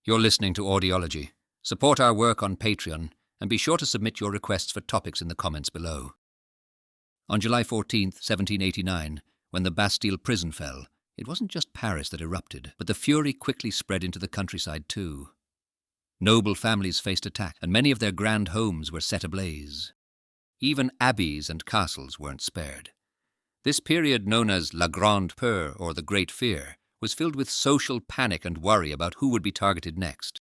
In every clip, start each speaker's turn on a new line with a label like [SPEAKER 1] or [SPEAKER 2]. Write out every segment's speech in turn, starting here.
[SPEAKER 1] You're listening to Audiology. Support our work on Patreon and be sure to submit your requests for topics in the comments below. On July 14, 1789, when the Bastille prison fell, it wasn't just Paris that erupted, but the fury quickly spread into the countryside too. Noble families faced attack, and many of their grand homes were set ablaze. Even abbeys and castles weren't spared. This period, known as La Grande Peur, or the Great Fear, was filled with social panic and worry about who would be targeted next.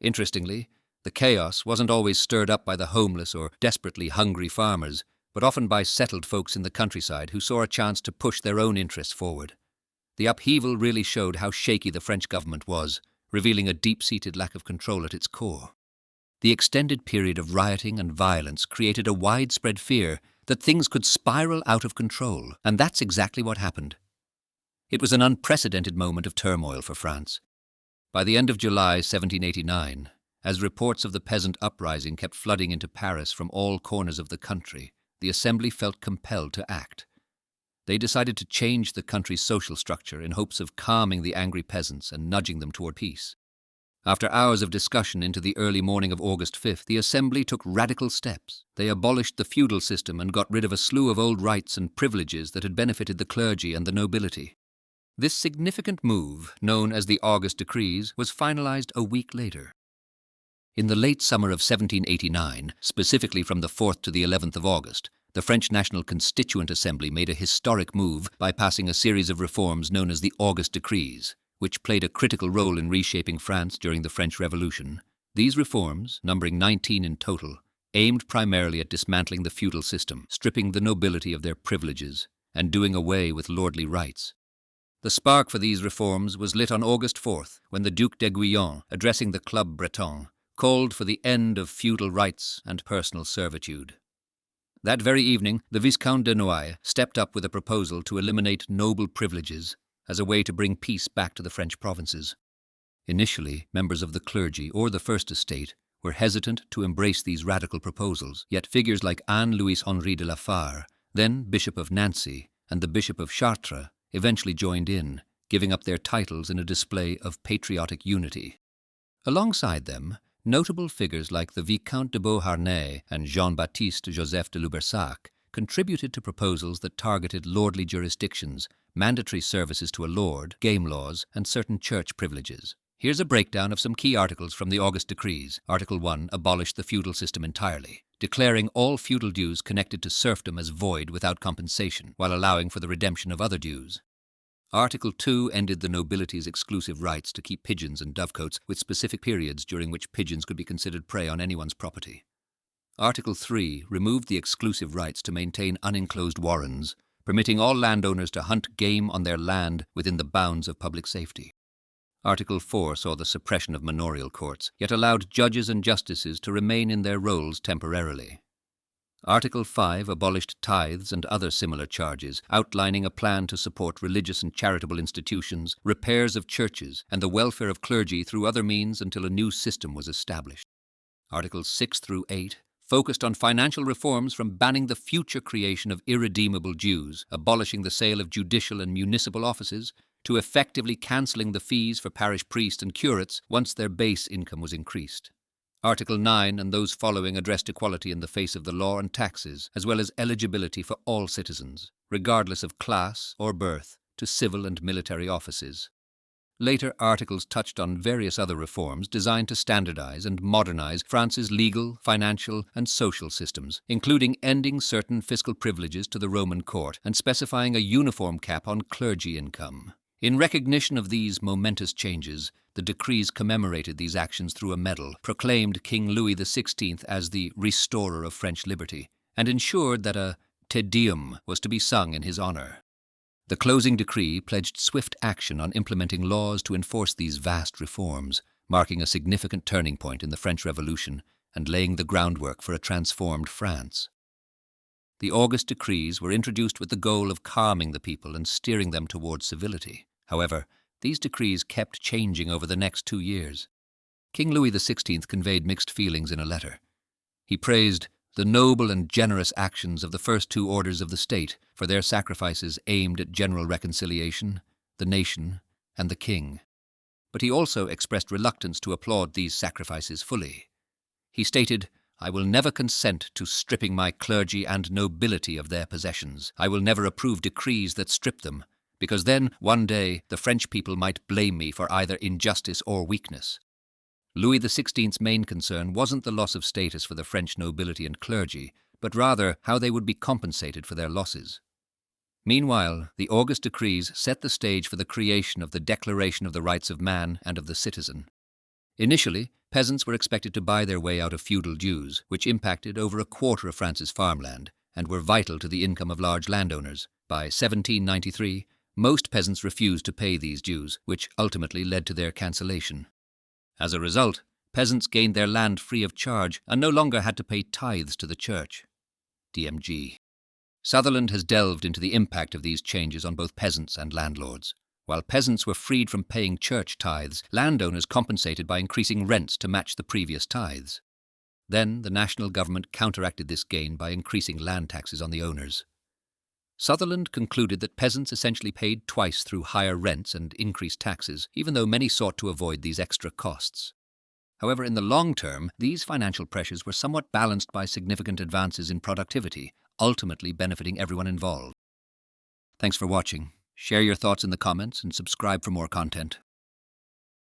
[SPEAKER 1] Interestingly, the chaos wasn't always stirred up by the homeless or desperately hungry farmers, but often by settled folks in the countryside who saw a chance to push their own interests forward. The upheaval really showed how shaky the French government was, revealing a deep-seated lack of control at its core. The extended period of rioting and violence created a widespread fear that things could spiral out of control, and that's exactly what happened. It was an unprecedented moment of turmoil for France. By the end of July 1789, as reports of the peasant uprising kept flooding into Paris from all corners of the country, the Assembly felt compelled to act. They decided to change the country's social structure in hopes of calming the angry peasants and nudging them toward peace. After hours of discussion into the early morning of August 5th, the Assembly took radical steps. They abolished the feudal system and got rid of a slew of old rights and privileges that had benefited the clergy and the nobility. This significant move, known as the August Decrees, was finalized a week later. In the late summer of 1789, specifically from the 4th to the 11th of August, the French National Constituent Assembly made a historic move by passing a series of reforms known as the August Decrees, which played a critical role in reshaping France during the French Revolution. These reforms, numbering 19 in total, aimed primarily at dismantling the feudal system, stripping the nobility of their privileges, and doing away with lordly rights. The spark for these reforms was lit on August 4th, when the Duc d'Aiguillon, addressing the Club Breton, called for the end of feudal rights and personal servitude. That very evening, the Viscount de Noailles stepped up with a proposal to eliminate noble privileges as a way to bring peace back to the French provinces. Initially, members of the clergy or the First Estate were hesitant to embrace these radical proposals, yet figures like Anne-Louise Henri de la Fare, then Bishop of Nancy, and the Bishop of Chartres eventually joined in, giving up their titles in a display of patriotic unity. Alongside them, notable figures like the Vicomte de Beauharnais and Jean-Baptiste Joseph de Lubersac contributed to proposals that targeted lordly jurisdictions, mandatory services to a lord, game laws, and certain church privileges. Here's a breakdown of some key articles from the August Decrees. Article 1 abolished the feudal system entirely, declaring all feudal dues connected to serfdom as void without compensation, while allowing for the redemption of other dues. Article 2 ended the nobility's exclusive rights to keep pigeons and dovecotes, with specific periods during which pigeons could be considered prey on anyone's property. Article 3 removed the exclusive rights to maintain unenclosed warrens, permitting all landowners to hunt game on their land within the bounds of public safety. Article 4 saw the suppression of manorial courts, yet allowed judges and justices to remain in their roles temporarily. Article 5 abolished tithes and other similar charges, outlining a plan to support religious and charitable institutions, repairs of churches, and the welfare of clergy through other means until a new system was established. Articles 6 through 8 focused on financial reforms, from banning the future creation of irredeemable dues, abolishing the sale of judicial and municipal offices, to effectively cancelling the fees for parish priests and curates once their base income was increased. Article 9 and those following addressed equality in the face of the law and taxes, as well as eligibility for all citizens, regardless of class or birth, to civil and military offices. Later articles touched on various other reforms designed to standardize and modernize France's legal, financial, and social systems, including ending certain fiscal privileges to the Roman court and specifying a uniform cap on clergy income. In recognition of these momentous changes, the decrees commemorated these actions through a medal, proclaimed King Louis XVI as the restorer of French liberty, and ensured that a Te Deum was to be sung in his honor. The closing decree pledged swift action on implementing laws to enforce these vast reforms, marking a significant turning point in the French Revolution and laying the groundwork for a transformed France. The August Decrees were introduced with the goal of calming the people and steering them towards civility. However, these decrees kept changing over the next 2 years. King Louis XVI conveyed mixed feelings in a letter. He praised the noble and generous actions of the first 2 orders of the state for their sacrifices aimed at general reconciliation, the nation, and the king. but he also expressed reluctance to applaud these sacrifices fully. He stated, "I will never consent to stripping my clergy and nobility of their possessions. I will never approve decrees that strip them, because then, one day, the French people might blame me for either injustice or weakness." Louis XVI's main concern wasn't the loss of status for the French nobility and clergy, but rather how they would be compensated for their losses. Meanwhile, the August decrees set the stage for the creation of the Declaration of the Rights of Man and of the Citizen. Initially, peasants were expected to buy their way out of feudal dues, which impacted over a quarter of France's farmland and were vital to the income of large landowners. By 1793, most peasants refused to pay these dues, which ultimately led to their cancellation. As a result, peasants gained their land free of charge and no longer had to pay tithes to the church. DMG. Sutherland has delved into the impact of these changes on both peasants and landlords. While peasants were freed from paying church tithes, landowners compensated by increasing rents to match the previous tithes. Then the national government counteracted this gain by increasing land taxes on the owners. Sutherland concluded that peasants essentially paid twice through higher rents and increased taxes, even though many sought to avoid these extra costs. However, in the long term, these financial pressures were somewhat balanced by significant advances in productivity, ultimately benefiting everyone involved. Thanks for watching. Share your thoughts in the comments and subscribe for more content.